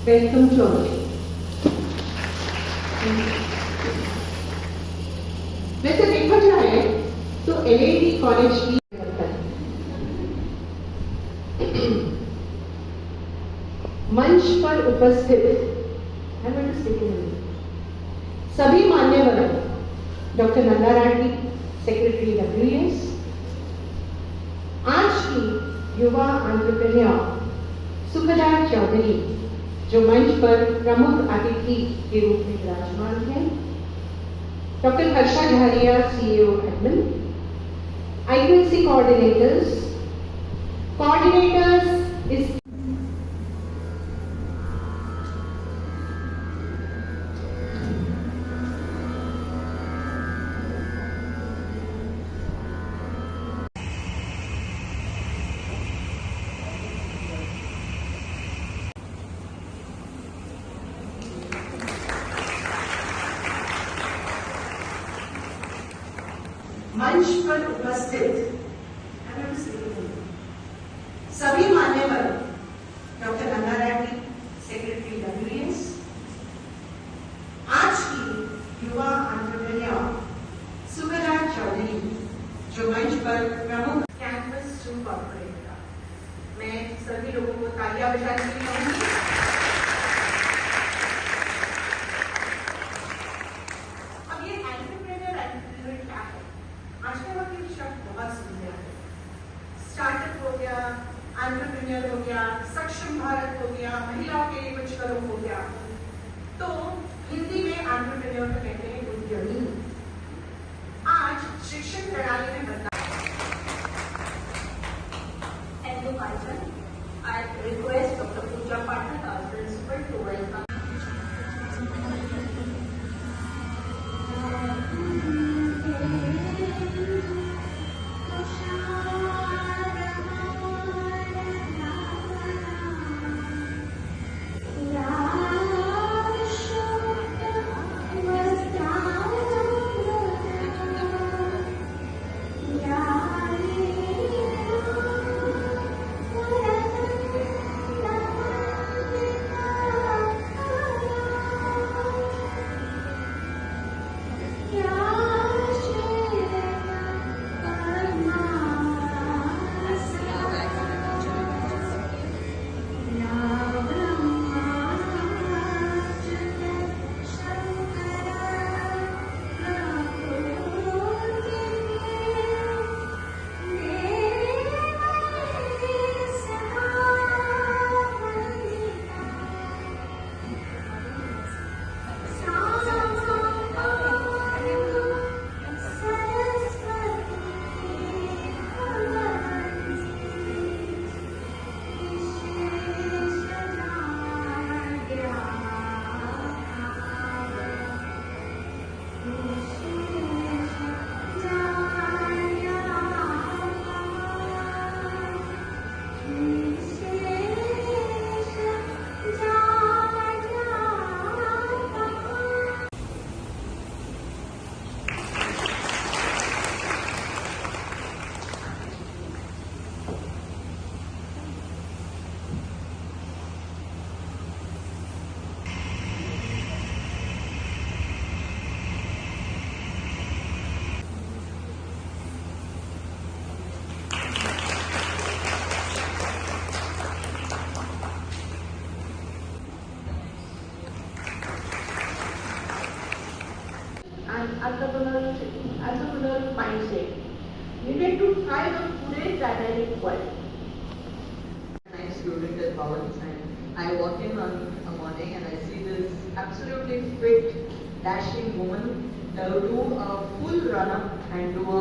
Welcome to all. वैसे देखा जाए तो एलएडी कॉलेज की मंच पर उपस्थित सभी मान्यवरों, doctor Nanda Rathi, secretary WES, आज की युवा एंटरप्रेन्योर सुखदा चौधरी जो मंच पर प्रमुख अतिथि के रूप में विराजमान हैं, डॉक्टर हर्षा झारिया CEO एडमिन, IQAC कोऑर्डिनेटर्स इस मंच पर उपस्थित सभी मान्यवर, doctor Nanda Rathi, secretary WES, आज की युवा एंटरप्रेन्योर सुखदा चौधरी जो मंच पर प्रमुख कैंपस टू कॉर्पोरेट का, मैं सभी लोगों को तालियां बजाने के लिए कहूंगी। अब ये एंटरप्रेन्योर क्या है? आज के वक्त ये शब्द बहुत सुनते हैं। स्टार्टअप हो गया, एंटरप्रेन्योर हो गया, सक्षम भारत हो गया, महिलाओं के लिए कुछ करो हो गया। तो हिंदी में एंटरप्रेन्योर को कहते हैं उद्यमी। आज शिक्षण प्रणाली में बदलाव। I request Dr. Pooja Pathak, our principal, to welcome. Entrepreneurial mindset needed to thrive in today's dynamic world. I'm a student at Bhavans and I walk in on a morning and I see this absolutely fit, dashing woman do a full run-up and do a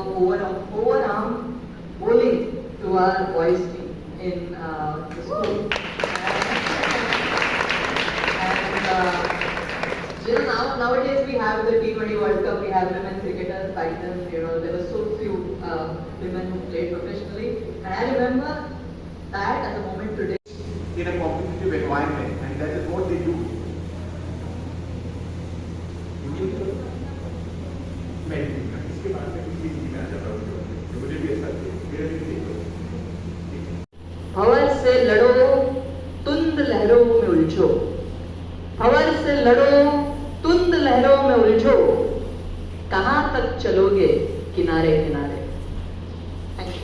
overarm bowling to our boys team in the school. Nowadays we have the T20 World Cup, we have women cricketers, back then, there were so few women who played professionally. And I remember that at the moment today. In a competitive environment, and that is what they do. इसके बाद में किसी चीज में आ जाता हूँ, मुझे भी ऐसा मेरा भी देखो। हवा से लड़ो, तुंद लहरों में उलझो, तक चलोगे किनारे किनारे? Thank you.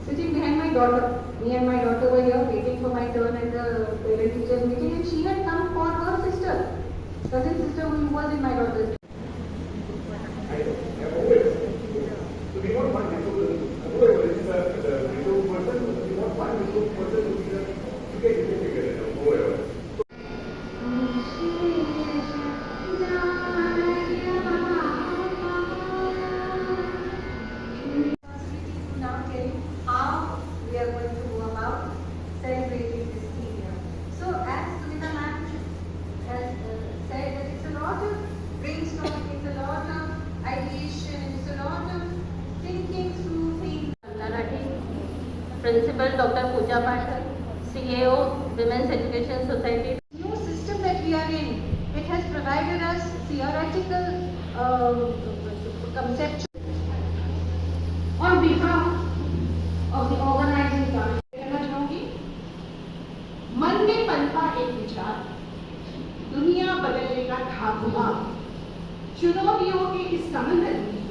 Sitting behind my daughter, me and my daughter were here waiting for my turn at the parent teachers meeting, and she had come for her sister, cousin sister who was in my daughter's. I have always. So we want one resource. Whoever is the resource person, we want one resource person to be the together, whoever. Now tell you how we are going to go about celebrating this year. So as Sunita ma'am has said, that it's a lot of brainstorming, it's a lot of ideation, it's a lot of thinking through things. Marathi, Principal Dr. Pooja Pathak, CEO, Women's Education Society. New system that we are in, it has provided us theoretical conceptual. On behalf of the organizing committee, कहना चाहूंगी, मन में पनपा एक विचार, दुनिया बदलने का था हुआ, चुनौतियों के इस समंदर में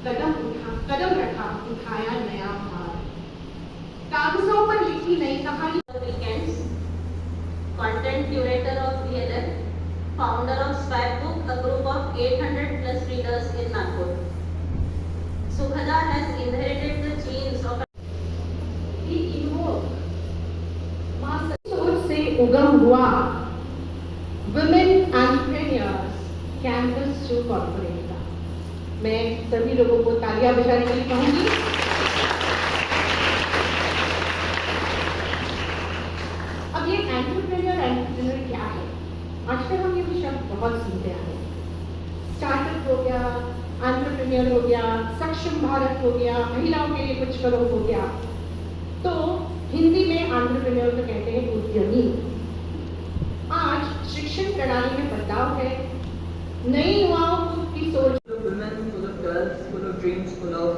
कदम रखा, उठाया नया भार, कागजों पर लिखी नई कहानी. Weekends, content curator of VLF, founder of Swagbook, a group of 800 plus readers in Nagpur. Sukhada has inherited the genes of We invoke मां सोच से उगम हुआ women entrepreneurs campus to corporate का. मैं सभी लोगों को तालियां बजाने के लिए कहूंगी. अब ये एंटरप्रेन्योर क्या है? आजकल हम ये शब्द बहुत सुनते हैं. स्टार्टअप हो गया, एंटरप्रेन्योर हो गया, सक्षम भारत हो गया, महिलाओं के लिए कुछ करो हो गया. तो हिंदी में एंटरप्रेन्योर को कहते हैं उद्यमी. आज शिक्षण प्रणाली में बदलाव है, नई युवाओं की सोच. Full of women, full of girls, full of dreams, full of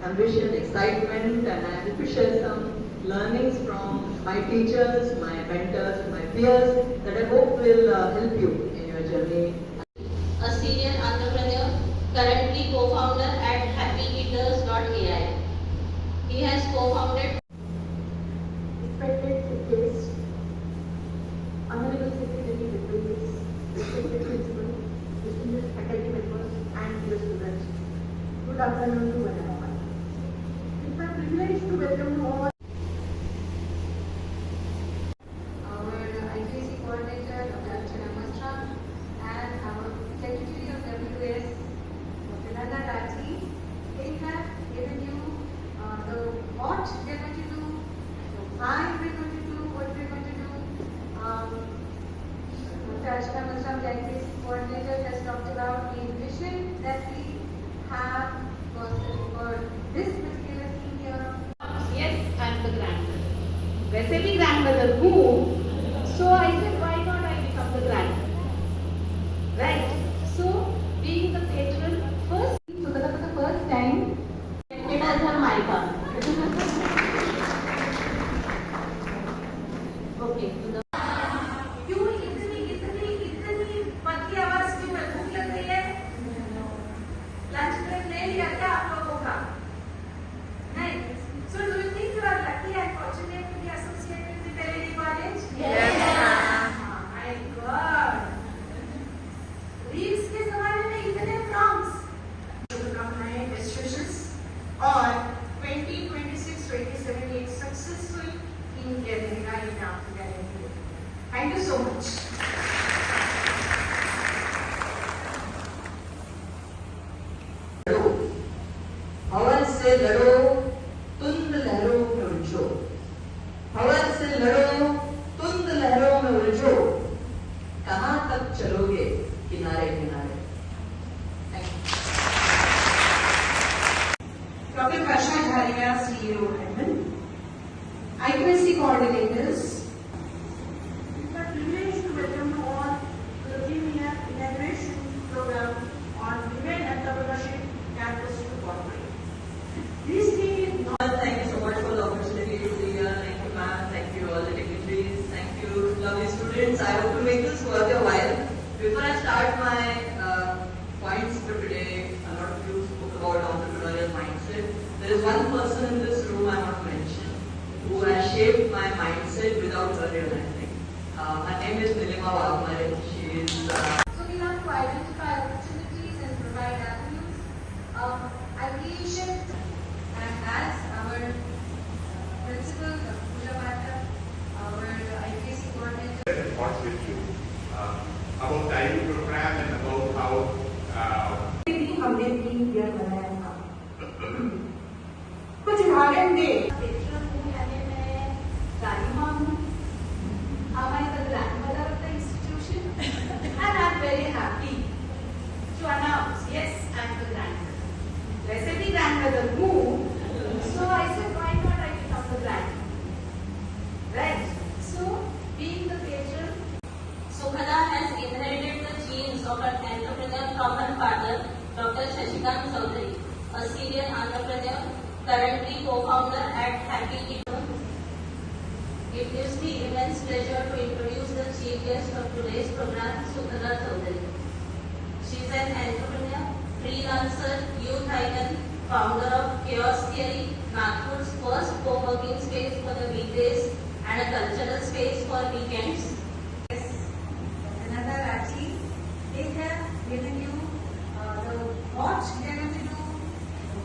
ambition, excitement, and I hope to share some learnings from my teachers, my mentors, my peers that I hope will help you in your journey. a serial entrepreneur, currently co-founder at happyeaters.ai. He has co-founded Respected guests, Honorable Secretary Deputies, respected principal, distinguished faculty members, and dear students, good afternoon to one and all. It's a privilege to welcome you all. Our ICC coordinator, Dr. Archana Mastra, and our Secretary of WS, Dr. Nana Rathi, they have given you the what they're going to do, why we're going to do, what we're going to do. Dr. Archana Mastra, the ICC coordinator, has talked about the vision that we have for this particular thing here. Yes, I'm the grandmother. वैसे भी grandmother हूँ, so I said, why not I become the grandmother? Right? So, being the patron, first, so that for the first time, it as her Maika. Okay, to the क्यों इतनी पतली आवाज क्यों है? भूख लग रही है? लंच ब्रेक ले लिया क्या आप लोगों का? नहीं. So do you think you are lucky and fortunate to be associated with the Lady College? Yes, ma'am. My God. Reels के जमाने में इतने प्रॉम्प्ट्स. शुभकामनाएं, best wishes और 2026-27 एक सक्सेसफुल टीम के रहेगा ये मैं आपको गारंटी देती हूँ. Thank you so much. हवन से लड़ो, तुंद लहरों में उलझो. हवन से लड़ो, तुंद लहरों में उलझो. कहाँ तक चलोगे किनारे किनारे? Thank you. Dr. Karsha Dharia, CEO, Heaven. IQSC coordinators. It's a privilege to welcome you all to the premier inauguration program on women entrepreneurship campus to corporate. This thing is not. Thank you so much for the opportunity to be here. Thank you, ma'am. Thank you, all the dignitaries. Thank you, lovely students. I hope to make this worth your while. Before I start my points for today, a lot of you spoke about entrepreneurial mindset. There is one person in this room I want to mention who has shaped my mindset without her realizing. Her name is Nilima Wagmare. She is. So we have to identify opportunities and provide avenues of ideation. And as our principal, Pooja Mata, our IPC coordinator, thoughts with you about the IU program and about how भी हमने 3 year बनाया था। कुछ उदाहरण दे। I'm the grandmother of the institution and I'm very happy to announce, yes, I'm the grandmother. वैसे भी grandmother हूँ, so I said why not I become the grandmother, right? So being the patron. Sukhada has inherited the genes of an entrepreneur from her father, Dr. Shashikant Chaudhary, a serial entrepreneur, currently co-founder at Happy Eaton. It gives me immense pleasure to introduce the chief guest of today's program, Sukhada Chaudhary. She is an entrepreneur, freelancer, youth icon, founder of Chaos Theory, Nagpur's first co-working space for the weekdays and a cultural space for weekends. Another athlete, they have given you the what we are going to do,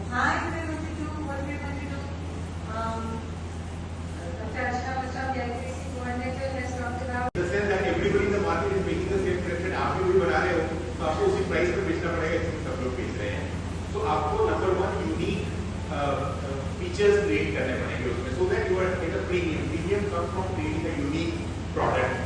how we are going to do, what we are going to do. Dr. Ashna Macham, the IPC coordinator, has talked about. the sense that everybody in the market is making the same price, आप भी बना रहे हो तो आपको उसी price पे बेचना पड़ेगा जिसमें सब लोग बेच रहे हैं। तो आपको नंबर 1 यूनिक फीचर्स क्रिएट करने पड़ेंगे उसमें, so that you are at a premium. Premium comes from creating a unique product.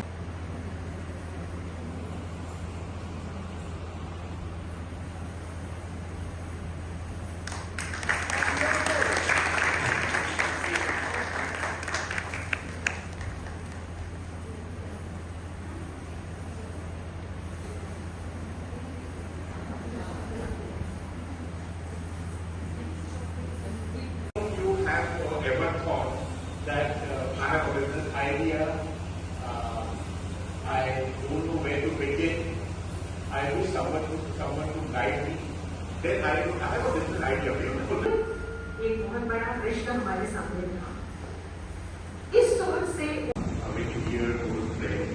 You have ever thought that I have a business idea, I don't know where to begin, I wish someone to guide me, then I have a business idea, beautiful. एक बहुत बड़ा प्रश्न हमारे सामने था। इस सोच से Many years old friend.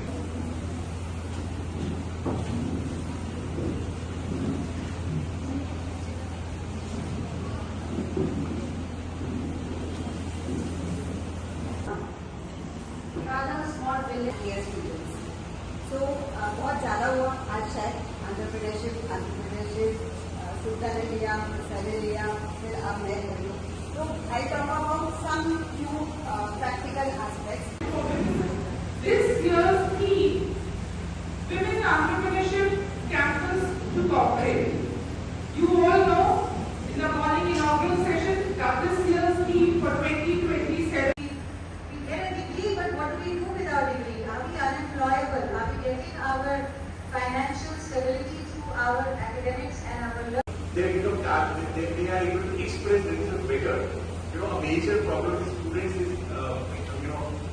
rather small village year students. So बहुत ज़्यादा हुआ आज शायद entrepreneurship सुल्तान ने लिया, सैले लिया, फिर अब मैं कर लूँ. So I talk about some few practical aspects. this year's theme, Women Entrepreneurship Campus to Corporate. You all know in the morning inaugural session that this year's theme for 2027. We get a degree, but what do we do with our degree? Are we unemployable? Are we getting our financial stability through our academics and our learning? They are able to express themselves better. You know, a major problem with students is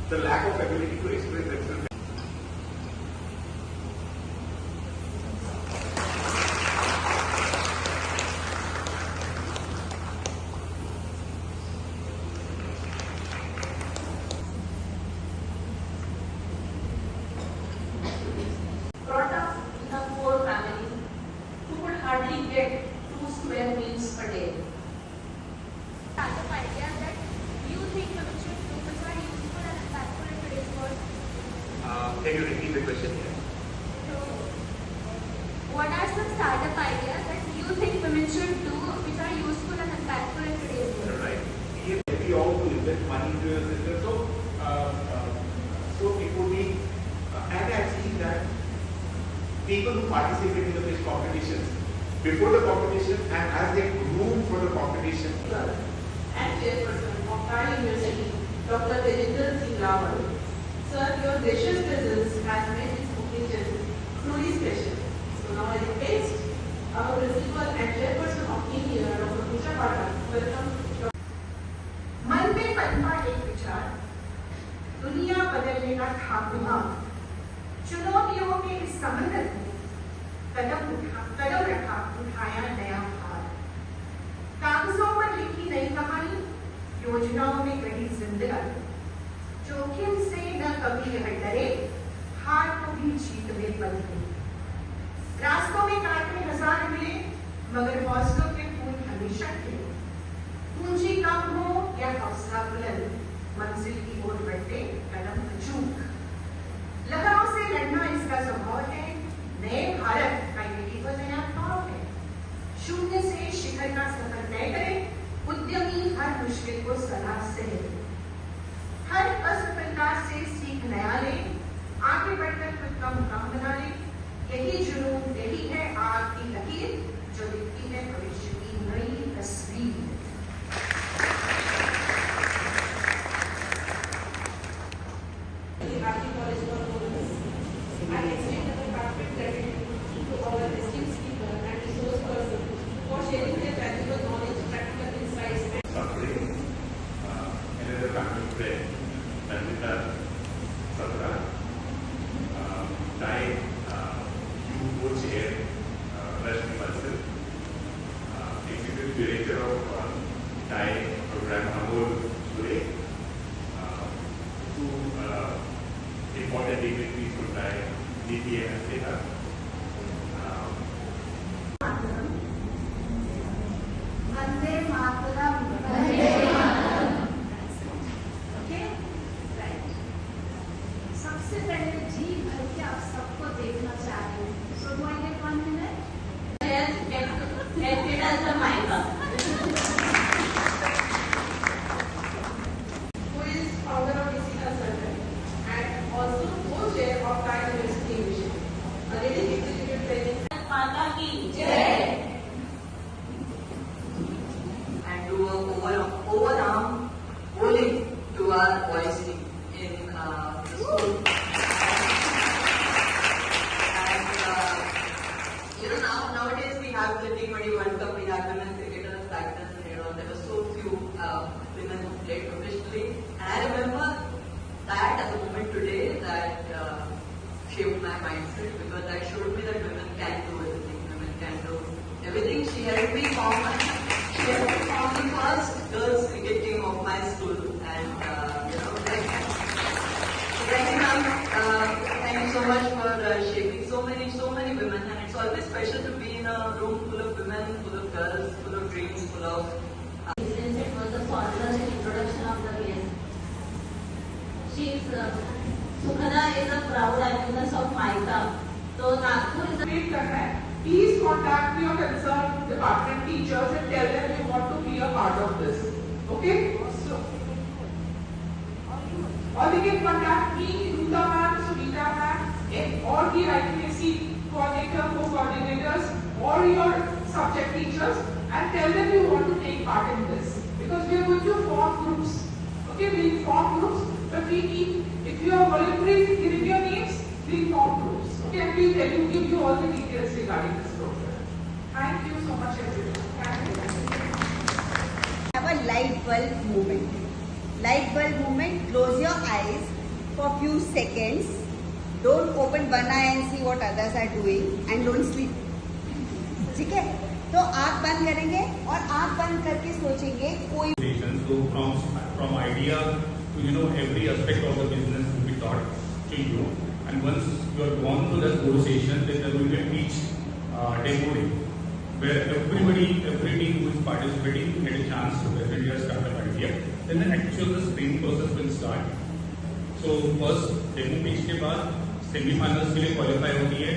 the lack of ability to express themselves. Brought up in a poor family who could hardly get 2 square meals per day. Startup idea that you think women should do which are useful and impactful in today's world. Can you repeat the question? So, what are some startup ideas that you think women should do which are useful and impactful in today's world? Right. We all to invest money into your system. So it would be, and I've seen that people who participate in the pitch competitions, before the competition and as they groom for the competition. And chairperson of Tata University, Dr. Tejinder Singh Rawal. Sir, your gracious presence has made this occasion truly special. So now I request our principal and chairperson of India, Dr. Pooja Pathak, welcome. मन में पनपा एक विचार, दुनिया बदलने का था दिमाग, चुनौतियों के इस समंदर में उठाया नया भार। कागजों पर लिखी नई कहानी, योजनाओं में गढ़ी जिंदगी। जोखिम से न कभी यह डरे, हार को भी जीत में बदले। रास्तों में कांटे हजार मिले, मगर हौसलों के फूल हमेशा खिले। पूंजी कम हो या हौसला बुलंद, मंजिल की ओर बढ़ते कदम अचूक। लहरों से लड़ना इसका स्वभाव है, नए भारत का यही तो नया भाव है। शून्य से शिखर का सफर तय करें, उद्यमी हर मुश्किल को सलाह से ले। हर असफलता से सीख नया ले, आगे बढ़कर खुद का मुकाम बना ले। यही जुनून, यही है आपकी लकीर, जो दिखती है भविष्य की नई तस्वीर। Happy College for Bonus. I extend our heartfelt gratitude to our esteemed speaker and resource person for sharing their valuable knowledge, practical insights, and Suffering, another family friend, Nandita Satra, Thai, you co-chair, Rashmi Bansal, Executive Director of Thai program Amol Sure, two important dignitaries from Thai, Niti and Asteta. Vande Mataram. Okay, right. सबसे पहले जी भर के आप सबको देखना चाहते हैं, so do I get 1 minute? Yes, it as a mic. who is founder of Isita Center and also co-chair of Thai University Mission. A lady executive training. माता की जय। And do a overarm bowling to our boys team in the school. And nowadays we have the T20 World Cup, we have women cricketers back then. There were so few women who played professionally, and I remember that as a moment today that shaped my mindset, because that showed me that women can do everything. Women can do everything. She helped me form the first girls cricket team of my school, and thank you, ma'am. Thank you so much for shaping so many women, and it's always special to be in a room full of women, full of girls, full of dreams, full of. Since it was the formal introduction of the guest, she is Sukhada is a proud alumnus of MICA. So Nagpur is a Wait करना है. Please contact your concerned department teachers and tell them you want to be a part of this. Okay? So, or they can contact me, Ruta ma'am, Sunita ma'am, or the IPSC coordinator, co-coordinators, or your subject teachers, and tell them you want to take part in this. Because we are going to form groups. Okay, we'll form groups, but we need, if you are voluntarily giving your names, we'll form groups. Okay, and we'll tell you, give you all the details regarding this program. Thank you so much, everyone. Thank you. Have a light bulb moment. Light bulb moment, close your eyes for few seconds. Don't open one eye and see what others are doing, and don't sleep. ठीक है? तो आँख बंद करेंगे और आँख बंद करके सोचेंगे कोई. So from idea to every aspect of the business will be taught to you, and once you are gone through that conversation, then there will be a pitch demo day where every team who is participating get a chance to present their startup idea. Then the actual sprint process will start. So first demo pitch के बाद semi-finals के लिए qualify होती है.